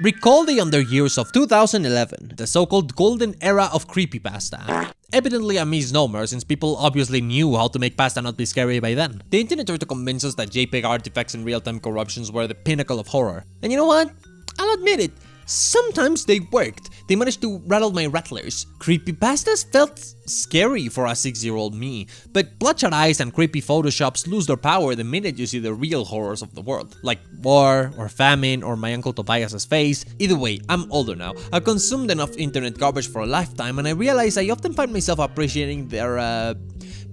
Recall the under years of 2011, the so-called golden era of creepypasta. Evidently a misnomer, since people obviously knew how to make pasta not be scary by then. The internet tried to convince us that JPEG artifacts and real-time corruptions were the pinnacle of horror. And you know what? I'll admit it. Sometimes they worked. They managed to rattle my rattlers. Creepypastas felt scary for a 6-year-old me, but bloodshot eyes and creepy photoshops lose their power the minute you see the real horrors of the world, like war, or famine, or my uncle Tobias's face. Either way, I'm older now. I've consumed enough internet garbage for a lifetime, and I realize I often find myself appreciating their,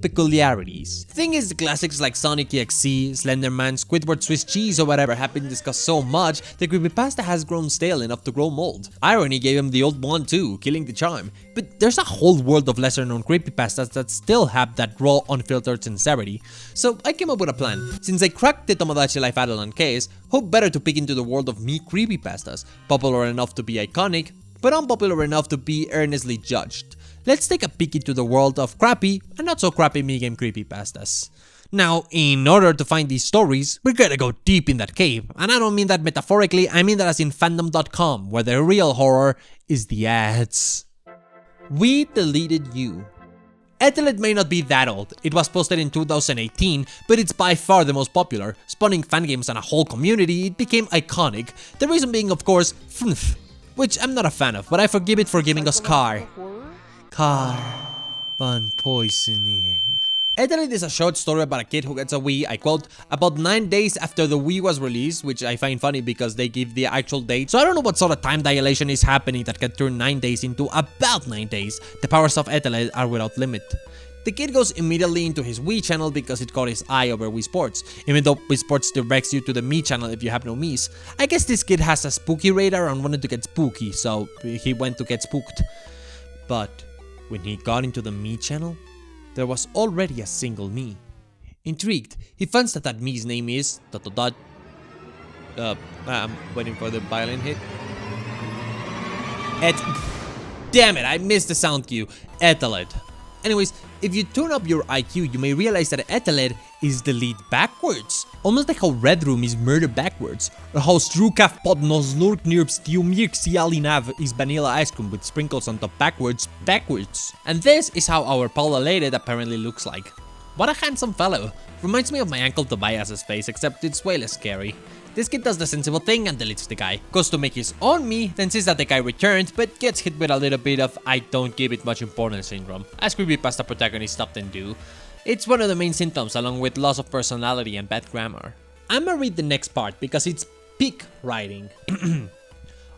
peculiarities. Thing is, the classics like Sonic EXE, Slenderman, Squidward Swiss cheese or whatever have been discussed so much, the creepypasta has grown stale enough to grow mold. Irony gave him the old one too, killing the charm. But there's a whole world of lesser known creepypastas that still have that raw, unfiltered sincerity. So I came up with a plan. Since I cracked the Tomodachi Life Adelan case, who better to peek into the world of Mii Creepypastas, popular enough to be iconic, but unpopular enough to be earnestly judged. Let's take a peek into the world of crappy and not so crappy Mii game creepypastas. Now, in order to find these stories, we're gonna go deep in that cave, and I don't mean that metaphorically, I mean that as in fandom.com, where the real horror is the ads. Wii Deleted You. Eteled may not be that old, it was posted in 2018, but it's by far the most popular. Spawning fan games and a whole community, it became iconic. The reason being, of course, FNF, which I'm not a fan of, but I forgive it for giving us carbon poisoning. Eteled is a short story about a kid who gets a Wii, I quote, about 9 days after the Wii was released, which I find funny because they give the actual date, so I don't know what sort of time dilation is happening that can turn 9 days into about 9 days. The powers of Eteled are without limit. The kid goes immediately into his Wii channel because it caught his eye over Wii Sports, even though Wii Sports directs you to the Mii channel if you have no Miis. I guess this kid has a spooky radar and wanted to get spooky, so he went to get spooked. But when he got into the Mii channel, there was already a single Mii. Intrigued, he finds that Mii's name is... I'm waiting for the violin hit. Damn it, I missed the sound cue. Eteled. Anyways, if you tune up your IQ, you may realize that Eteled is delete backwards. Almost like how Red Room is murder backwards, or how Strukaf pod noslurk nirps tiumirk sialinav is vanilla ice cream with sprinkles on top backwards. And this is how our Paula Lated apparently looks like. What a handsome fellow. Reminds me of my uncle Tobias's face, except it's way less scary. This kid does the sensible thing and deletes the guy. Goes to make his own Mii, then sees that the guy returned, but gets hit with a little bit of I don't give it much importance syndrome, as creepypasta protagonists often do. It's one of the main symptoms, along with loss of personality and bad grammar. I'ma read the next part because it's peak writing.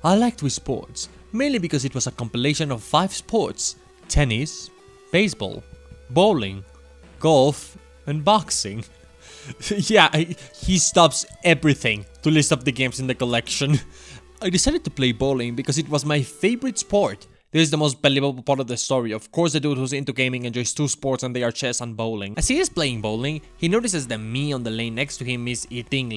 I liked Wii Sports, mainly because it was a compilation of 5 sports: tennis, baseball, bowling, golf, and boxing. Yeah, he stops everything to list up the games in the collection. I decided to play bowling because it was my favorite sport. This is the most believable part of the story. Of course, the dude who's into gaming enjoys 2 sports and they are chess and bowling. As he is playing bowling, he notices the Mii on the lane next to him is eating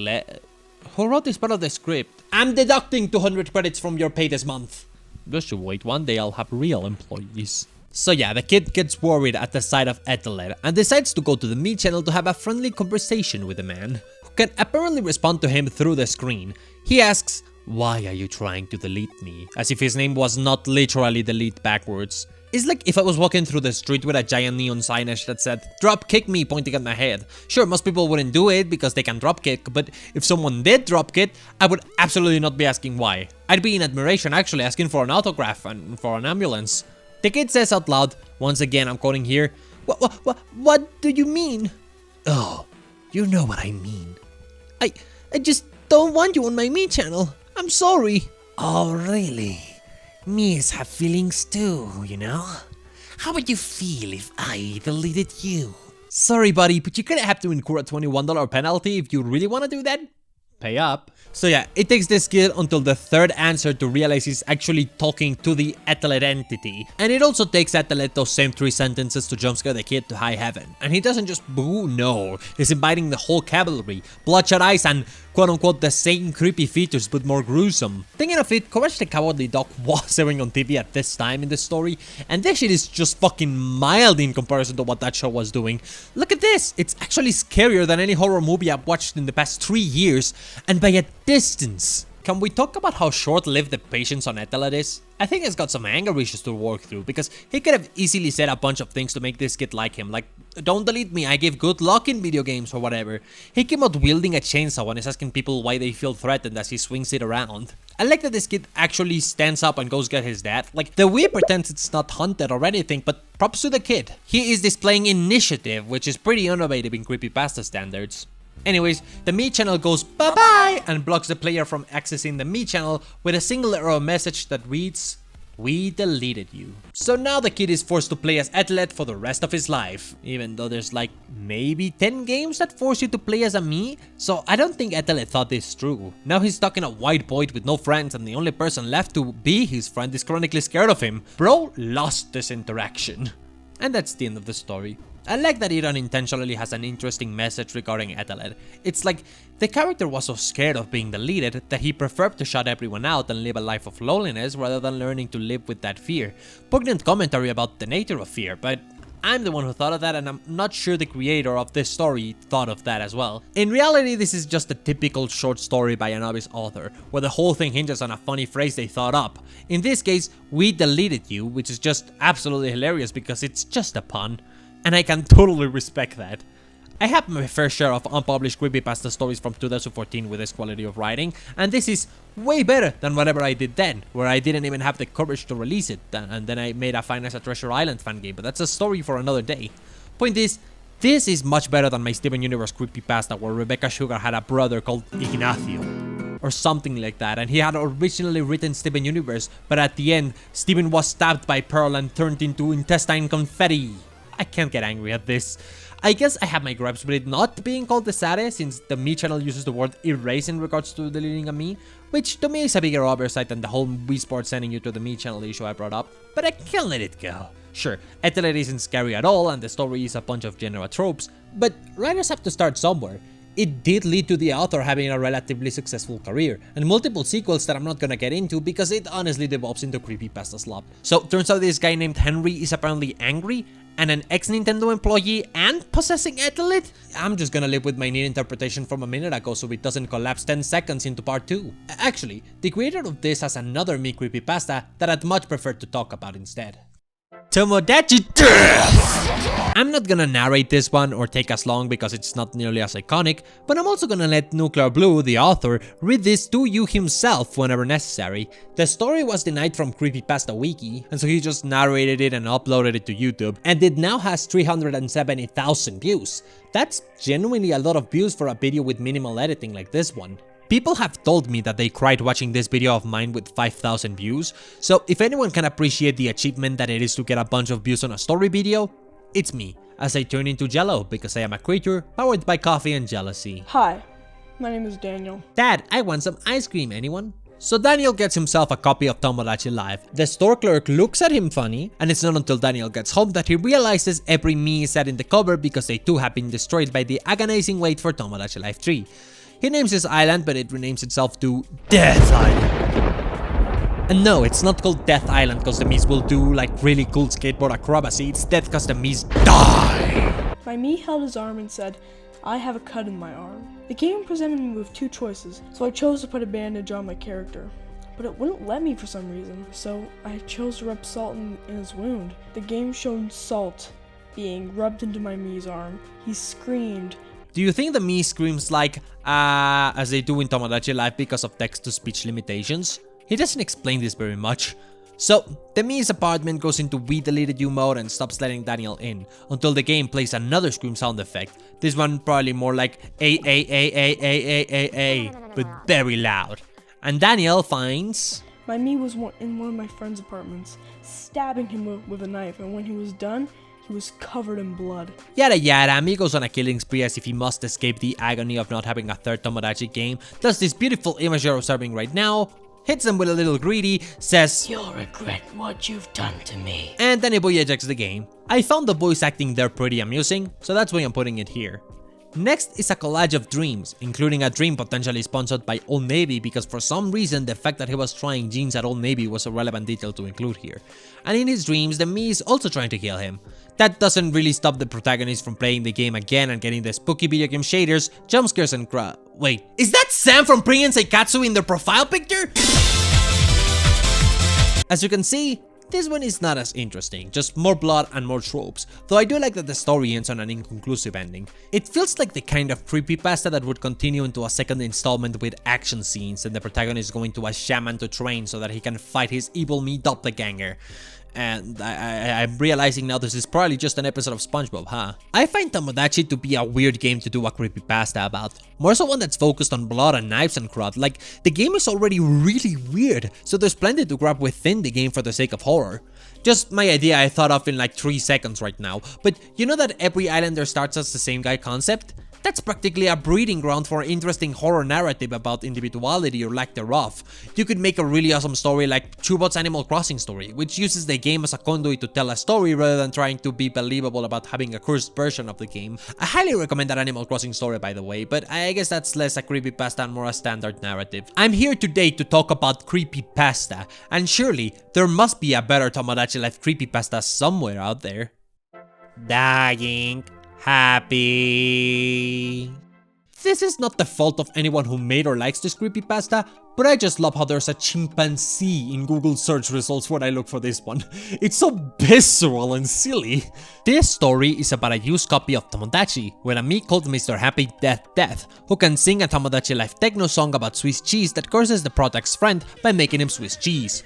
Who wrote this part of the script? I'm deducting 200 credits from your pay this month. Just you wait, one day I'll have real employees. So yeah, the kid gets worried at the sight of Eteled and decides to go to the Mii channel to have a friendly conversation with the man, who can apparently respond to him through the screen. He asks, "Why are you trying to delete me?" As if his name was not literally delete backwards. It's like if I was walking through the street with a giant neon signage that said, "Drop kick me," pointing at my head. Sure, most people wouldn't do it because they can drop kick, but if someone did drop kick, I would absolutely not be asking why. I'd be in admiration actually asking for an autograph and for an ambulance. The kid says out loud, once again I'm quoting here, What do you mean?" "Oh, you know what I mean. I just don't want you on my Mii channel. I'm sorry." "Oh, really? Miis have feelings too, you know? How would you feel if I deleted you?" "Sorry, buddy, but you're gonna have to incur a $21 penalty if you really want to do that. Pay up." So yeah, it takes this kid until the 3rd answer to realize he's actually talking to the Eteled entity. And it also takes Eteled those same 3 sentences to jumpscare the kid to high heaven. And he doesn't just boo, no, he's inviting the whole cavalry, bloodshot eyes and quote-unquote the same creepy features but more gruesome. Thinking of it, Courage the Cowardly Dog was airing on TV at this time in the story, and this shit is just fucking mild in comparison to what that show was doing. Look at this, it's actually scarier than any horror movie I've watched in the past 3 years, and by a distance. can we talk about how short-lived the patience on Eteled is? I think he's got some anger issues to work through, because he could have easily said a bunch of things to make this kid like him, like, don't delete me, I give good luck in video games or whatever. He came out wielding a chainsaw and is asking people why they feel threatened as he swings it around. I like that this kid actually stands up and goes get his dad. Like, the Wii pretends it's not hunted or anything, but props to the kid. He is displaying initiative, which is pretty innovative in creepypasta standards. Anyways, the Mii channel goes bye-bye and blocks the player from accessing the Mii channel with a single error message that reads, "We deleted you." So now the kid is forced to play as Eteled for the rest of his life, even though there's like maybe 10 games that force you to play as a Mii, so I don't think Eteled thought this through. Now he's stuck in a white void with no friends, and the only person left to be his friend is chronically scared of him. Bro lost this interaction. And that's the end of the story. I like that it unintentionally has an interesting message regarding Eteled. It's like, the character was so scared of being deleted that he preferred to shut everyone out and live a life of loneliness rather than learning to live with that fear. Poignant commentary about the nature of fear, but I'm the one who thought of that, and I'm not sure the creator of this story thought of that as well. In reality, this is just a typical short story by a novice author, where the whole thing hinges on a funny phrase they thought up. In this case, "We deleted you," which is just absolutely hilarious because it's just a pun. And I can totally respect that. I have my fair share of unpublished creepypasta stories from 2014 with this quality of writing, and this is way better than whatever I did then, where I didn't even have the courage to release it, and then I made a Five Nights at Treasure Island fan game, but that's a story for another day. Point is, this is much better than my Steven Universe creepypasta where Rebecca Sugar had a brother called Ignacio, or something like that, and he had originally written Steven Universe, but at the end, Steven was stabbed by Pearl and turned into intestine confetti. I can't get angry at this. I guess I have my gripes with it not being called the Sare, since the Mii channel uses the word erase in regards to deleting a Mii, which to me is a bigger oversight than the whole Wii Sports sending you to the Mii channel issue I brought up, but I can't let it go. Sure, Eteled isn't scary at all and the story is a bunch of genre tropes, but writers have to start somewhere. It did lead to the author having a relatively successful career, and multiple sequels that I'm not gonna get into because it honestly devolves into creepypasta slop. So turns out this guy named Henry is apparently angry, and an ex-Nintendo employee, and possessing Eteled? I'm just gonna live with my neat interpretation from a minute ago so it doesn't collapse 10 seconds into part 2. Actually, the creator of this has another Mii Creepypasta that I'd much prefer to talk about instead. Tomodachi DEATH! I'm not gonna narrate this one or take as long because it's not nearly as iconic, but I'm also gonna let Nuclear Blue, the author, read this to you himself whenever necessary. The story was denied from Creepypasta Wiki, and so he just narrated it and uploaded it to YouTube, and it now has 370,000 views. That's genuinely a lot of views for a video with minimal editing like this one. People have told me that they cried watching this video of mine with 5,000 views, so if anyone can appreciate the achievement that it is to get a bunch of views on a story video, it's me, as I turn into jello because I am a creature powered by coffee and jealousy. Hi, my name is Daniel. Dad, I want some ice cream, anyone? So Daniel gets himself a copy of Tomodachi Life. The store clerk looks at him funny, and it's not until Daniel gets home that he realizes every Mii is set in the cover because they too have been destroyed by the agonizing wait for Tomodachi Life 3. He names his island, but it renames itself to Death Island. And no, it's not called Death Island because the Miis will do like really cool skateboard acrobacy, it's death because the Miis die! My Mii held his arm and said, "I have a cut in my arm." The game presented me with two choices, so I chose to put a bandage on my character. But it wouldn't let me for some reason, so I chose to rub salt in his wound. The game showed salt being rubbed into my Mii's arm. He screamed. Do you think the Mii screams like, as they do in Tomodachi Life because of text-to-speech limitations? He doesn't explain this very much. So, the Mii's apartment goes into Wii Deleted You mode and stops letting Daniel in, until the game plays another scream sound effect. This one probably more like a, but very loud. And Daniel finds... My Mii was in one of my friend's apartments, stabbing him with a knife, and when he was done, he was covered in blood. Yada yada, Mii goes on a killing spree as if he must escape the agony of not having a third Tomodachi game, does this beautiful image you're observing right now, hits him with a little greedy, says, "You'll regret what you've done to me." And then Ibuya ejects the game. I found the voice acting there pretty amusing, so that's why I'm putting it here. Next is a collage of dreams, including a dream potentially sponsored by Old Navy because for some reason the fact that he was trying jeans at Old Navy was a relevant detail to include here. And in his dreams, the Mii is also trying to kill him. That doesn't really stop the protagonist from playing the game again and getting the spooky video game shaders, jump scares and wait, is that Sam from Pring and Seikatsu in their profile picture? As you can see, this one is not as interesting, just more blood and more tropes, though I do like that the story ends on an inconclusive ending. It feels like the kind of creepypasta that would continue into a second installment with action scenes and the protagonist going to a shaman to train so that he can fight his evil Mii doppelganger. And I'm realizing now this is probably just an episode of SpongeBob, huh? I find Tomodachi to be a weird game to do a creepypasta about. More so one that's focused on blood and knives and crud. Like, the game is already really weird, so there's plenty to grab within the game for the sake of horror. Just my idea I thought of in like 3 seconds right now, but you know that every islander starts as the same guy concept? That's practically a breeding ground for an interesting horror narrative about individuality or lack thereof. You could make a really awesome story like Chubot's Animal Crossing story, which uses the game as a conduit to tell a story rather than trying to be believable about having a cursed version of the game. I highly recommend that Animal Crossing story, by the way, but I guess that's less a creepypasta and more a standard narrative. I'm here today to talk about creepypasta, and surely there must be a better Tomodachi Life creepypasta somewhere out there. Dying happy. This is not the fault of anyone who made or likes this creepypasta, but I just love how there's a chimpanzee in Google search results when I look for this one. It's so visceral and silly. This story is about a used copy of Tomodachi, with a Mii called Mr. Happy Death, who can sing a Tomodachi Life techno song about Swiss cheese that curses the protag's friend by making him Swiss cheese,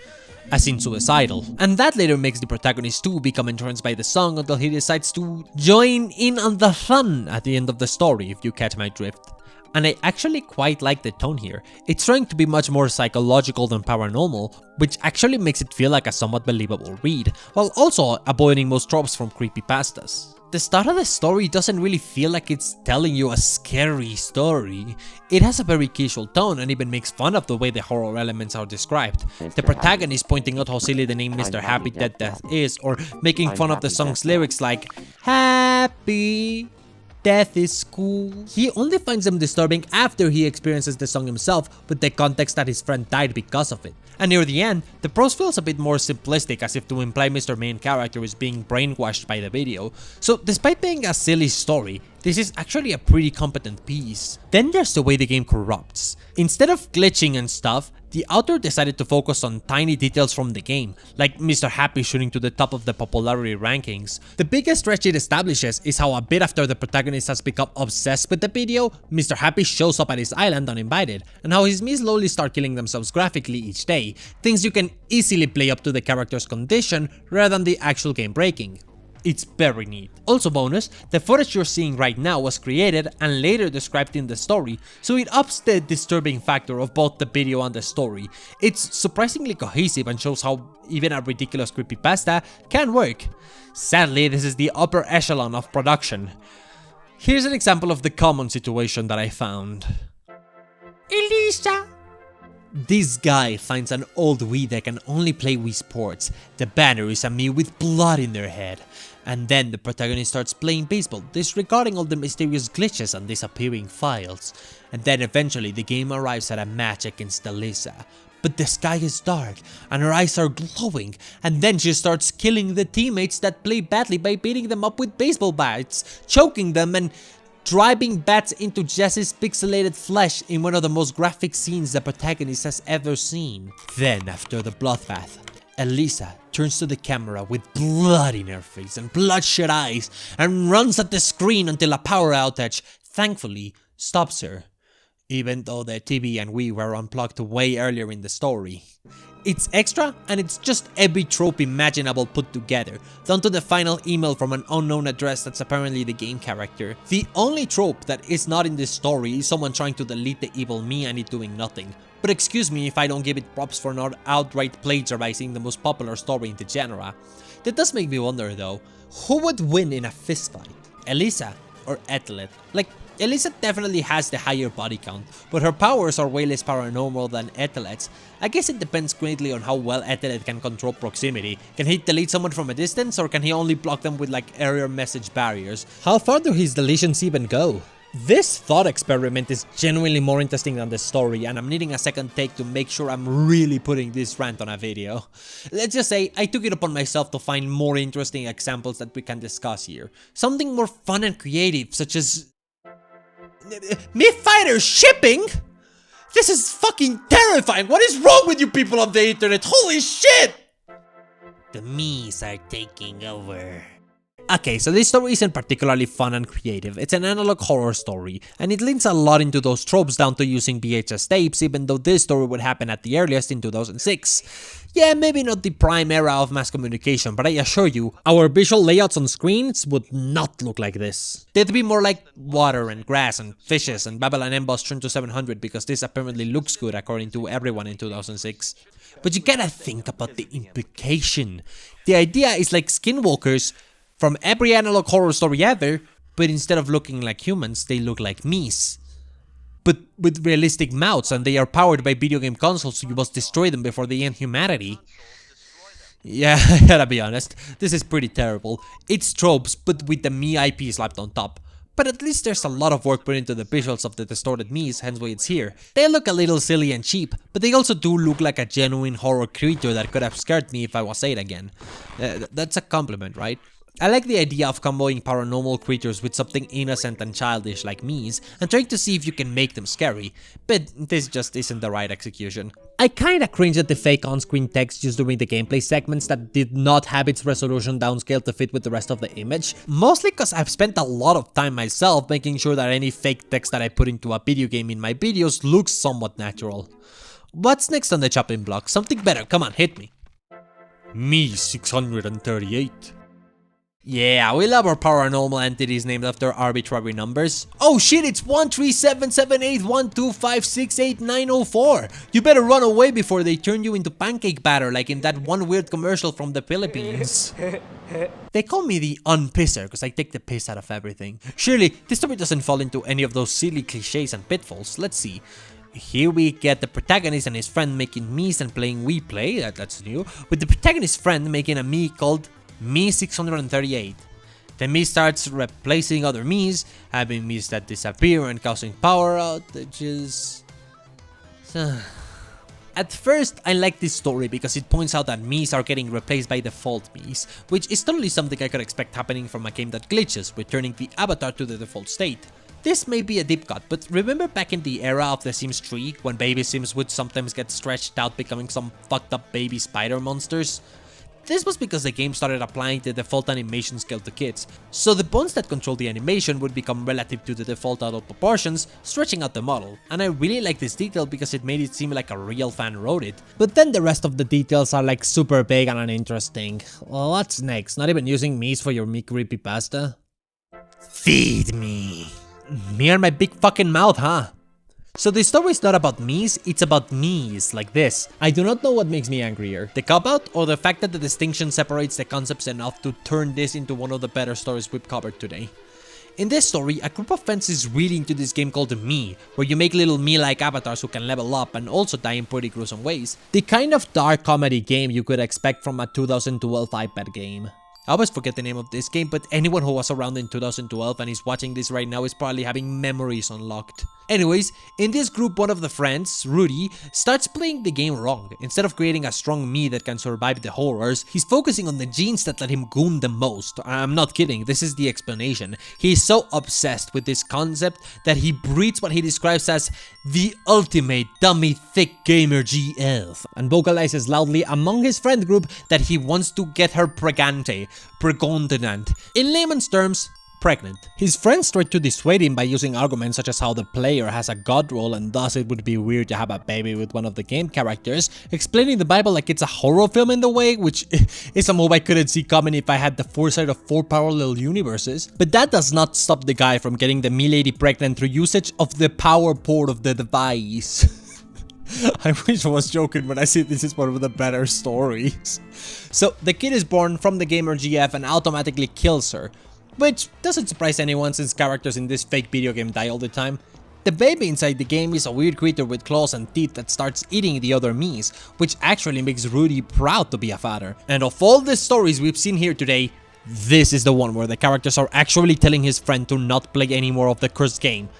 as in suicidal. And that later makes the protagonist too become entranced by the song until he decides to join in on the fun at the end of the story, if you catch my drift. And I actually quite like the tone here. It's trying to be much more psychological than paranormal, which actually makes it feel like a somewhat believable read, while also avoiding most tropes from creepypastas. The start of the story doesn't really feel like it's telling you a scary story. It has a very casual tone and even makes fun of the way the horror elements are described. The protagonist pointing out how silly the name Mr. Happy Death is, or making fun of the song's lyrics like, "Happy Death is cool." He only finds them disturbing after he experiences the song himself, with the context that his friend died because of it. And near the end, the prose feels a bit more simplistic, as if to imply Mr. Main character is being brainwashed by the video. So despite being a silly story, this is actually a pretty competent piece. Then there's the way the game corrupts. Instead of glitching and stuff, the author decided to focus on tiny details from the game, like Mr. Happy shooting to the top of the popularity rankings. The biggest stretch it establishes is how a bit after the protagonist has become obsessed with the video, Mr. Happy shows up at his island uninvited, and how his Miis slowly start killing themselves graphically each day, things you can easily play up to the character's condition rather than the actual game breaking. It's very neat. Also bonus, the footage you're seeing right now was created and later described in the story, so it ups the disturbing factor of both the video and the story. It's surprisingly cohesive and shows how even a ridiculous creepypasta can work. Sadly, this is the upper echelon of production. Here's an example of the common situation that I found. Elisa! This guy finds an old Wii that can only play Wii Sports. The banner is a Mii with blood in their head. And then the protagonist starts playing baseball, disregarding all the mysterious glitches and disappearing files. And then eventually the game arrives at a match against Elisa. But the sky is dark and her eyes are glowing, and then she starts killing the teammates that play badly by beating them up with baseball bats, choking them and driving bats into Jesse's pixelated flesh in one of the most graphic scenes the protagonist has ever seen. Then, after the bloodbath, Elisa turns to the camera with blood in her face and bloodshot eyes and runs at the screen until a power outage, thankfully, stops her, even though the TV and Wii were unplugged way earlier in the story. It's extra, and it's just every trope imaginable put together, down to the final email from an unknown address that's apparently the game character. The only trope that is not in this story is someone trying to delete the evil Mii and it doing nothing. But excuse me if I don't give it props for not outright plagiarizing the most popular story in the genre. That does make me wonder though, who would win in a fistfight? Elisa or Eteled? Like, Elisa definitely has the higher body count, but her powers are way less paranormal than Eteled's. I guess it depends greatly on how well Eteled can control proximity. Can he delete someone from a distance, or can he only block them with like error message barriers? How far do his deletions even go? This thought experiment is genuinely more interesting than the story, and I'm needing a second take to make sure I'm really putting this rant on a video. Let's just say I took it upon myself to find more interesting examples that we can discuss here. Something more fun and creative, such as... Mii Fighter shipping? This is fucking terrifying! What is wrong with you people on the internet? Holy shit! The Miis are taking over. Okay, so this story isn't particularly fun and creative. It's an analog horror story, and it leans a lot into those tropes down to using VHS tapes, even though this story would happen at the earliest in 2006. Yeah, maybe not the prime era of mass communication, but I assure you, our visual layouts on screens would not look like this. They'd be more like water and grass and fishes and Babylon Emboss turned to 700 because this apparently looks good according to everyone in 2006. But you gotta think about the implication. The idea is like skinwalkers from every analog horror story ever, but instead of looking like humans, they look like Miis. But with realistic mouths, and they are powered by video game consoles, so you must destroy them before they end humanity. Yeah, I gotta be honest, this is pretty terrible. It's tropes, but with the Mii IP slapped on top. But at least there's a lot of work put into the visuals of the distorted Miis, hence why it's here. They look a little silly and cheap, but they also do look like a genuine horror creature that could have scared me if I was 8 again. That's a compliment, right? I like the idea of comboing paranormal creatures with something innocent and childish like Miis, and trying to see if you can make them scary, but this just isn't the right execution. I kinda cringe at the fake on-screen text used during the gameplay segments that did not have its resolution downscaled to fit with the rest of the image, mostly cause I've spent a lot of time myself making sure that any fake text that I put into a video game in my videos looks somewhat natural. What's next on the chopping block? Something better, come on, hit me. Mii 638. Yeah, we love our paranormal entities named after arbitrary numbers. Oh shit, it's 1377812568904. You better run away before they turn you into pancake batter like in that one weird commercial from the Philippines. They call me the unpisser because I take the piss out of everything. Surely, this story doesn't fall into any of those silly cliches and pitfalls. Let's see. Here we get the protagonist and his friend making Miis and playing Wii Play, that's new, with the protagonist's friend making a Mii called Mii 638. The Mii starts replacing other Miis, having Miis that disappear and causing power outages. At first, I like this story because it points out that Miis are getting replaced by default Miis, which is totally something I could expect happening from a game that glitches, returning the avatar to the default state. This may be a deep cut, but remember back in the era of The Sims 3, when baby Sims would sometimes get stretched out becoming some fucked up baby spider monsters? This was because the game started applying the default animation scale to kids, so the bones that control the animation would become relative to the default adult proportions, stretching out the model, and I really like this detail because it made it seem like a real fan wrote it. But then the rest of the details are like super big and uninteresting. Well, what's next? Not even using Miis for your Mii Creepypasta? Feed me. Me and my big fucking mouth, huh? So the story is not about Miis, it's about Miis, like this. I do not know what makes me angrier, the cop-out or the fact that the distinction separates the concepts enough to turn this into one of the better stories we've covered today. In this story, a group of fans is really into this game called Mii, where you make little Mii-like avatars who can level up and also die in pretty gruesome ways. The kind of dark comedy game you could expect from a 2012 iPad game. I always forget the name of this game, but anyone who was around in 2012 and is watching this right now is probably having memories unlocked. Anyways, in this group, one of the friends, Rudy, starts playing the game wrong. Instead of creating a strong Mii that can survive the horrors, he's focusing on the genes that let him goon the most. I'm not kidding, this is the explanation. He's so obsessed with this concept that he breeds what he describes as the ultimate dummy thick gamer GF, and vocalizes loudly among his friend group that he wants to get her pregnant. In layman's terms, pregnant. His friends tried to dissuade him by using arguments such as how the player has a god role and thus it would be weird to have a baby with one of the game characters, explaining the Bible like it's a horror film in the way, which is a move I couldn't see coming if I had the foresight of 4 parallel universes. But that does not stop the guy from getting the Mii lady pregnant through usage of the power port of the device. I wish I was joking when I say this is one of the better stories. So the kid is born from the gamer GF and automatically kills her, which doesn't surprise anyone since characters in this fake video game die all the time. The baby inside the game is a weird creature with claws and teeth that starts eating the other Miis, which actually makes Rudy proud to be a father. And of all the stories we've seen here today, This is the one where the characters are actually telling his friend to not play any more of the cursed game.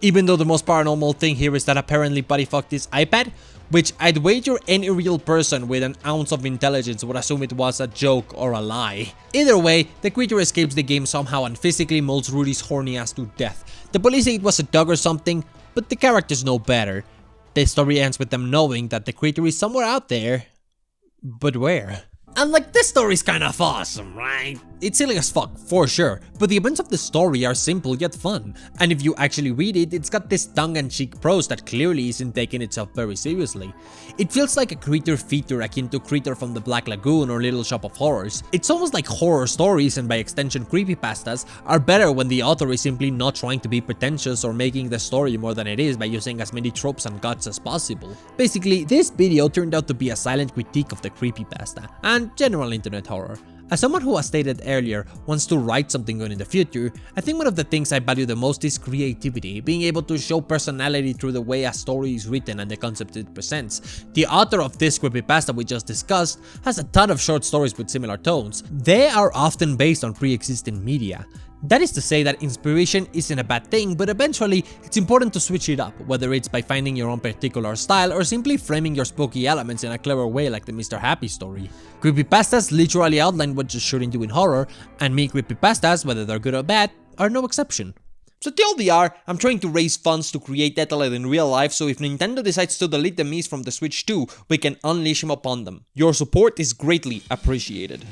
Even though the most paranormal thing here is that apparently Buddy fucked his iPad, which I'd wager any real person with an ounce of intelligence would assume it was a joke or a lie. Either way, the creature escapes the game somehow and physically molds Rudy's horny ass to death. The police say it was a dog or something, but the characters know better. The story ends with them knowing that the creature is somewhere out there, but where? And like, this story's kind of awesome, right? It's silly as fuck, for sure, but the events of the story are simple yet fun. And if you actually read it, it's got this tongue-in-cheek prose that clearly isn't taking itself very seriously. It feels like a creature feature akin to Creature from the Black Lagoon or Little Shop of Horrors. It's almost like horror stories, and by extension creepypastas, are better when the author is simply not trying to be pretentious or making the story more than it is by using as many tropes and guts as possible. Basically, this video turned out to be a silent critique of the creepypasta and general internet horror. As someone who, as stated earlier, wants to write something good in the future, I think one of the things I value the most is creativity, being able to show personality through the way a story is written and the concept it presents. The author of this creepypasta we just discussed has a ton of short stories with similar tones. They are often based on pre-existing media. That is to say that inspiration isn't a bad thing, but eventually it's important to switch it up, whether it's by finding your own particular style or simply framing your spooky elements in a clever way like the Mr. Happy story. Creepypastas literally outline what you shouldn't do in horror, and Mii Creepypastas, whether they're good or bad, are no exception. So TLDR, I'm trying to raise funds to create Eteled in real life, so if Nintendo decides to delete the Miis from the Switch too, we can unleash him upon them. Your support is greatly appreciated.